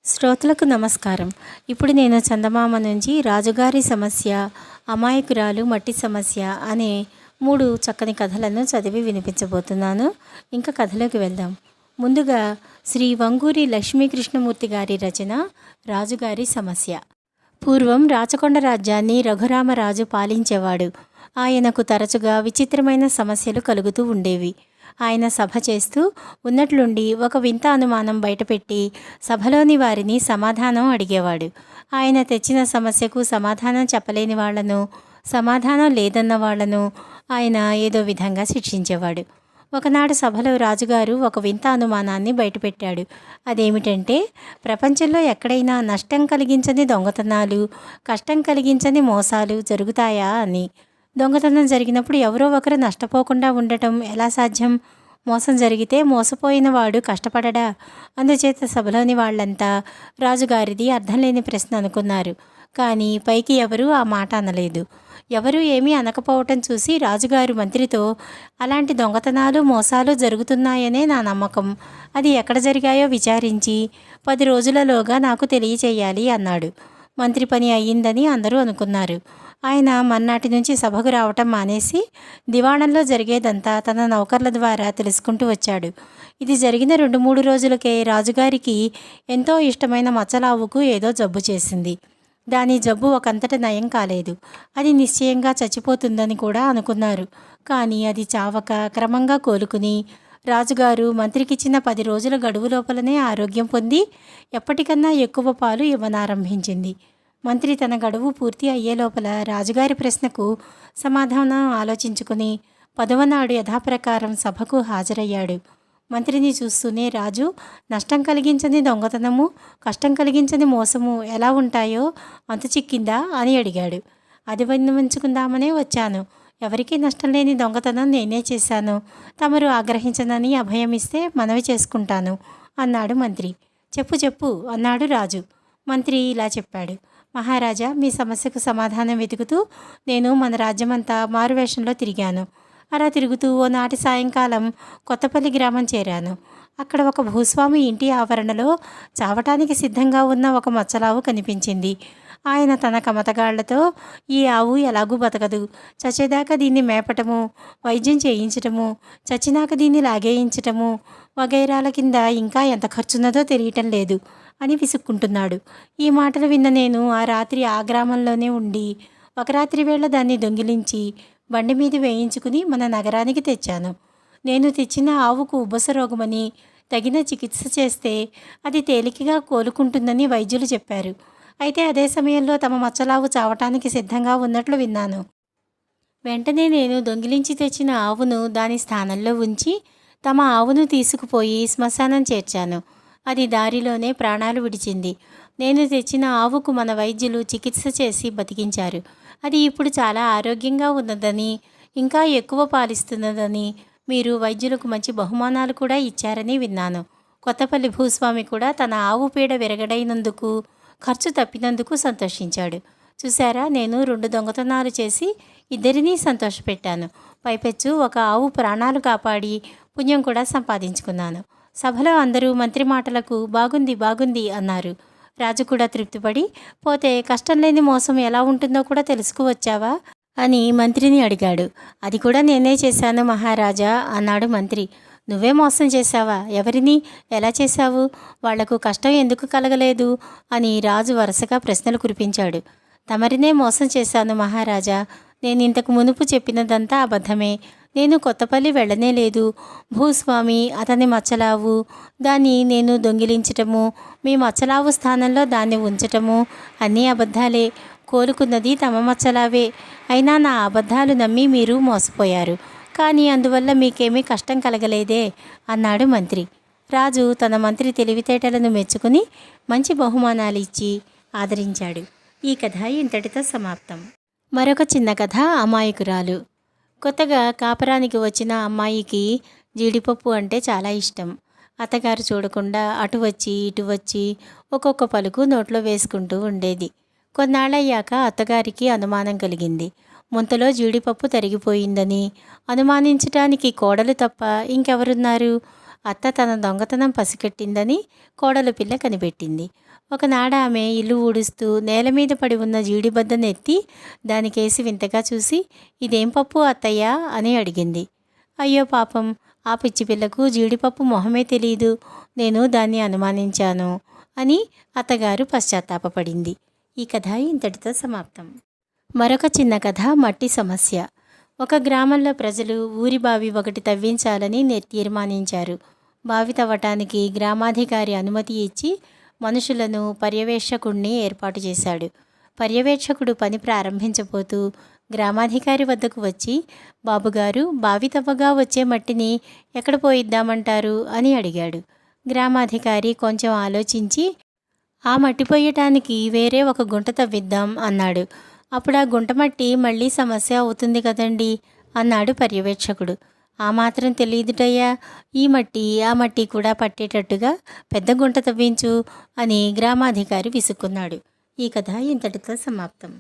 శ్రోతలకు నమస్కారం. ఇప్పుడు నేను చందమామ నుంచి రాజుగారి సమస్య, అమాయకురాలు మట్టి సమస్య అనే 3 చక్కని కథలను చదివి వినిపించబోతున్నాను. ఇంకా కథలోకి వెళ్దాం. ముందుగా శ్రీ వంగూరి లక్ష్మీకృష్ణమూర్తి గారి రచన రాజుగారి సమస్య. పూర్వం రాచకొండ రాజ్యాన్ని రఘురామరాజు పాలించేవాడు. ఆయనకు తరచుగా విచిత్రమైన సమస్యలు కలుగుతూ ఉండేవి. ఆయన సభ చేస్తూ ఉన్నట్లుండి ఒక వింత అనుమానం బయటపెట్టి సభలోని వారిని సమాధానం అడిగేవాడు. ఆయన తెచ్చిన సమస్యకు సమాధానం చెప్పలేని వాళ్లను, సమాధానం లేదన్న వాళ్లను ఆయన ఏదో విధంగా శిక్షించేవాడు. ఒకనాడు సభలో రాజుగారు ఒక వింత అనుమానాన్ని బయటపెట్టాడు. అదేమిటంటే, ప్రపంచంలో ఎక్కడైనా నష్టం కలిగించని దొంగతనాలు, కష్టం కలిగించని మోసాలు జరుగుతాయా అని. దొంగతనం జరిగినప్పుడు ఎవరో ఒకరు నష్టపోకుండా ఉండటం ఎలా సాధ్యం? మోసం జరిగితే మోసపోయిన వాడు కష్టపడడా? అందుచేత సభలోని వాళ్ళంతా రాజుగారిది అర్థం లేని ప్రశ్న అనుకున్నారు. కానీ పైకి ఎవరూ ఆ మాట అనలేదు. ఎవరూ ఏమీ అనకపోవటం చూసి రాజుగారు మంత్రితో, అలాంటి దొంగతనాలు మోసాలు జరుగుతున్నాయనే నా నమ్మకం. అది ఎక్కడ జరిగాయో విచారించి 10 రోజులలోగా నాకు తెలియచేయాలి అన్నాడు. మంత్రి పని అయ్యిందని అందరూ అనుకున్నారు. ఆయన మర్నాటి నుంచి సభకు రావటం మానేసి దివాణంలో జరిగేదంతా తన నౌకర్ల ద్వారా తెలుసుకుంటూ వచ్చాడు. ఇది జరిగిన 2-3 రోజులకే రాజుగారికి ఎంతో ఇష్టమైన మచ్చలావుకు ఏదో జబ్బు చేసింది. దాని జబ్బు ఒకంతట నయం కాలేదు. అది నిశ్చయంగా చచ్చిపోతుందని కూడా అనుకున్నారు. కానీ అది చావక క్రమంగా కోలుకుని రాజుగారు మంత్రికిచ్చిన 10 రోజుల గడువు లోపలనే ఆరోగ్యం పొంది ఎప్పటికన్నా ఎక్కువ పాలు ఇవ్వనారంభించింది. మంత్రి తన గడువు పూర్తి అయ్యే లోపల రాజుగారి ప్రశ్నకు సమాధానం ఆలోచించుకుని 10వ నాడు యథాప్రకారం సభకు హాజరయ్యాడు. మంత్రిని చూస్తూనే రాజు, నష్టం కలిగించని దొంగతనము, కష్టం కలిగించని మోసము ఎలా ఉంటాయో అంతు చిక్కిందా అని అడిగాడు. అది విన్నవించుకుందామనే వచ్చాను. ఎవరికీ నష్టం లేని దొంగతనం నేనే చేశాను. తమరు ఆగ్రహించనని అభయమిస్తే మనవి చేసుకుంటాను అన్నాడు మంత్రి. చెప్పు చెప్పు అన్నాడు రాజు. మంత్రి ఇలా చెప్పాడు. మహారాజా, మీ సమస్యకు సమాధానం వెతుకుతూ నేను మన రాజ్యమంతా మారువేషంలో తిరిగాను. అలా తిరుగుతూ ఓనాటి సాయంకాలం కొత్తపల్లి గ్రామం చేరాను. అక్కడ ఒక భూస్వామి ఇంటి ఆవరణలో చావటానికి సిద్ధంగా ఉన్న ఒక మచ్చలావు కనిపించింది. ఆయన తన కమతగాళ్లతో, ఈ ఆవు ఎలాగూ బతకదు, చచ్చేదాకా దీన్ని మేపటము, వైద్యం చేయించటము, చచ్చినాక దీన్ని లాగేయించటము వగైరాల కింద ఇంకా ఎంత ఖర్చున్నదో తెలియటం లేదు అని విసుక్కుంటున్నాడు. ఈ మాటలు విన్న నేను ఆ రాత్రి ఆ గ్రామంలోనే ఉండి ఒక రాత్రి వేళ దాన్ని దొంగిలించి బండి మీద వేయించుకుని మన నగరానికి తెచ్చాను. నేను తెచ్చిన ఆవుకు ఉబ్బస రోగమని తగిన చికిత్స చేస్తే అది తేలికగా కోలుకుంటుందని వైద్యులు చెప్పారు. అయితే అదే సమయంలో తమ మచ్చలావు చావటానికి సిద్ధంగా ఉన్నట్లు విన్నాను. వెంటనే నేను దొంగిలించి తెచ్చిన ఆవును దాని స్థానంలో ఉంచి తమ ఆవును తీసుకుపోయి శ్మశానం చేర్చాను. అది దారిలోనే ప్రాణాలు విడిచింది. నేను తెచ్చిన ఆవుకు మన వైద్యులు చికిత్స చేసి బతికించారు. అది ఇప్పుడు చాలా ఆరోగ్యంగా ఉన్నదని, ఇంకా ఎక్కువ పాలిస్తున్నదని, మీరు వైద్యులకు మంచి బహుమానాలు కూడా ఇచ్చారని విన్నాను. కొత్తపల్లి భూస్వామి కూడా తన ఆవు పీడ విరగడైనందుకు, ఖర్చు తప్పినందుకు సంతోషించాడు. చూశారా, నేను 2 దొంగతనాలు చేసి ఇద్దరినీ సంతోషపెట్టాను. పైపెచ్చు ఒక ఆవు ప్రాణాలు కాపాడి పుణ్యం కూడా సంపాదించుకున్నాను. సభలో అందరూ మంత్రి మాటలకు బాగుంది బాగుంది అన్నారు. రాజు కూడా తృప్తిపడి, పోతే కష్టం లేని మోసం ఎలా ఉంటుందో కూడా తెలుసుకువచ్చావా అని మంత్రిని అడిగాడు. అది కూడా నేనే చేశాను మహారాజా అన్నాడు మంత్రి. నువ్వే మోసం చేశావా? ఎవరిని? ఎలా చేశావు? వాళ్లకు కష్టం ఎందుకు కలగలేదు అని రాజు వరుసగా ప్రశ్నలు కురిపించాడు. తమరినే మోసం చేశాను మహారాజా. నేను ఇంతకు మునుపు చెప్పినదంతా అబద్ధమే. నేను కొత్తపల్లి వెళ్ళనే లేదు. భూస్వామి, అతని మచ్చలావు, దాన్ని నేను దొంగిలించటము, మీ మచ్చలావు స్థానంలో దాన్ని ఉంచటము అన్నీ అబద్ధాలే. కోలుకున్నది తమ మచ్చలావే. అయినా నా అబద్ధాలు నమ్మి మీరు మోసపోయారు. కానీ అందువల్ల మీకేమీ కష్టం కలగలేదే అన్నాడు మంత్రి. రాజు తన మంత్రి తెలివితేటలను మెచ్చుకుని మంచి బహుమానాలు ఇచ్చి ఆదరించాడు. ఈ కథ ఇంతటితో సమాప్తం. మరొక చిన్న కథ, అమాయకురాలు. కొత్తగా కాపరానికి వచ్చిన అమ్మాయికి జీడిపప్పు అంటే చాలా ఇష్టం. అత్తగారు చూడకుండా అటు వచ్చి ఇటు వచ్చి ఒక్కొక్క పలుకు నోట్లో వేసుకుంటూ ఉండేది. కొన్నాళ్ళయ్యాక అత్తగారికి అనుమానం కలిగింది. ముంతలో జీడిపప్పు తరిగిపోయిందని. అనుమానించటానికి కోడలు తప్ప ఇంకెవరున్నారు? అత్త తన దొంగతనం పసిగట్టిందని కోడలు పిల్ల కనిపెట్టింది. ఒకనాడు ఆమె ఇల్లు ఊడుస్తూ నేల మీద పడి ఉన్న జీడిబద్దను ఎత్తి దానికేసి వింతగా చూసి, ఇదేం పప్పు అత్తయ్య అని అడిగింది. అయ్యో పాపం, ఆ పిచ్చి పిల్లకు జీడిపప్పు మొహమే తెలీదు, నేను దాన్ని అనుమానించాను అని అత్తగారు పశ్చాత్తాపపడింది. ఈ కథ ఇంతటితో సమాప్తం. మరొక చిన్న కథ, మట్టి సమస్య. ఒక గ్రామంలో ప్రజలు ఊరి బావి ఒకటి తవ్వించాలని తీర్మానించారు. బావి తవ్వటానికి గ్రామాధికారి అనుమతి ఇచ్చి మనుషులను, పర్యవేక్షకుడిని ఏర్పాటు చేశాడు. పర్యవేక్షకుడు పని ప్రారంభించబోతూ గ్రామాధికారి వద్దకు వచ్చి, బాబుగారు, బావి తవ్వగా వచ్చే మట్టిని ఎక్కడ పోయిద్దామంటారు అని అడిగాడు. గ్రామాధికారి కొంచెం ఆలోచించి, ఆ మట్టి పోయటానికి వేరే ఒక గుంట తవ్విద్దాం అన్నాడు. అప్పుడు ఆ గుంట మట్టి మళ్ళీ సమస్య అవుతుంది కదండి అన్నాడు పర్యవేక్షకుడు. ఆ మాత్రం తెలియదుటయ్యా, ఈ మట్టి ఆ మట్టి కూడా పట్టేటట్టుగా పెద్ద గుంట తవ్వించు అని గ్రామాధికారి విసుక్కున్నాడు. ఈ కథ ఇంతటితో సమాప్తం.